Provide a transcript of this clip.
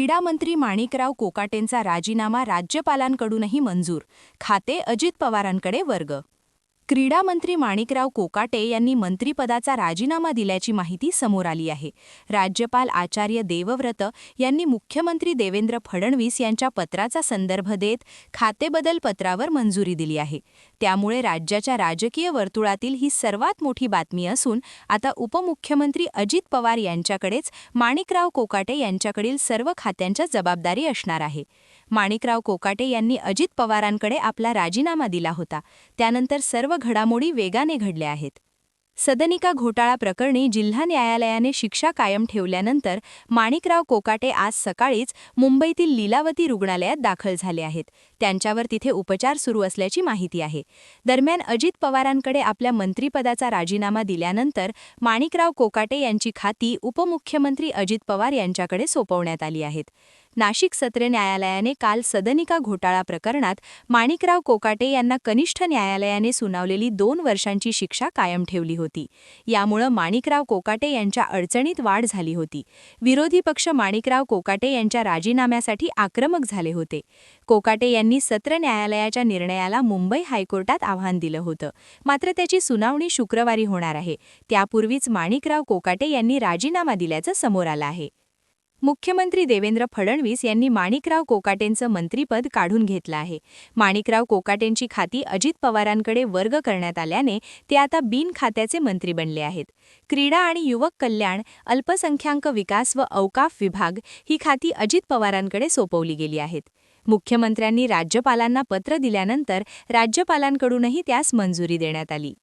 क्रीडा मंत्री माणिकराव कोकाटेंचा राजीनामा राज्यपालांकडूनही मंजूर, खाते अजित पवारांकडे वर्ग. क्रीडा मंत्री माणिकराव कोकाटे यांनी मंत्रिपदाचा राजीनामा दिल्याची माहिती समोर आली आहे. राज्यपाल आचार्य देवव्रत यांनी मुख्यमंत्री देवेंद्र फडणवीस यांच्या पत्राचा संदर्भ देत खातेबदल पत्रावर मंजुरी दिली आहे. त्यामुळे राज्याच्या राजकीय वर्तुळातील ही सर्वात मोठी बातमी असून आता उपमुख्यमंत्री अजित पवार यांच्याकडेच माणिकराव कोकाटे यांच्याकडील सर्व खात्यांच्या जबाबदारी असणार आहे. माणिकराव कोकाटे यांनी अजित पवारांकडे आपला राजीनामा दिला होता. त्यानंतर सर्व घडामोडी वेगाने घडल्या आहेत. सदनिका घोटाळा प्रकरणी जिल्हा न्यायालयाने शिक्षा कायम ठेवल्यानंतर माणिकराव कोकाटे आज सकाळीच मुंबईतील लीलावती रुग्णालयात दाखल झाले आहेत. त्यांच्यावर तिथे उपचार सुरू असल्याची माहिती आहे. दरम्यान अजित पवारांकडे आपल्या मंत्रिपदाचा राजीनामा दिल्यानंतर माणिकराव कोकाटे यांची खाती उपमुख्यमंत्री अजित पवार यांच्याकडे सोपवण्यात आली आहेत. नाशिक सत्र न्यायालयाने काल सदनिका घोटाळा प्रकरणात माणिकराव कोकाटे यांना कनिष्ठ न्यायालयाने सुनावलेली 2 वर्षांची शिक्षा कायम ठेवली होती. यामुळे माणिकराव कोकाटे यांच्या अडचणीत वाढ झाली होती. विरोधी पक्ष माणिकराव कोकाटे यांच्या राजीनाम्यासाठी आक्रमक झाले होते. कोकाटे यांनी सत्र न्यायालयाच्या निर्णयाला मुंबई हायकोर्टात आव्हान दिलं होतं. मात्र त्याची सुनावणी शुक्रवारी होणार आहे. त्यापूर्वीच माणिकराव कोकाटे यांनी राजीनामा दिल्याचं समोर आलं आहे. मुख्यमंत्री देवेंद्र फडणवीस यांनी माणिकराव कोकाटेंचं मंत्रिपद काढून घेतलं आहे. माणिकराव कोकाटेंची खाती अजित पवारांकडे वर्ग करण्यात आल्याने ते आता बिनखात्याचे मंत्री बनले आहेत. क्रीडा आणि युवक कल्याण, अल्पसंख्याक विकास व औकाफ विभाग ही खाती अजित पवारांकडे सोपवली गेली आहेत. मुख्यमंत्र्यांनी राज्यपालांना पत्र दिल्यानंतर राज्यपालांकडूनही त्यास मंजुरी देण्यात आली.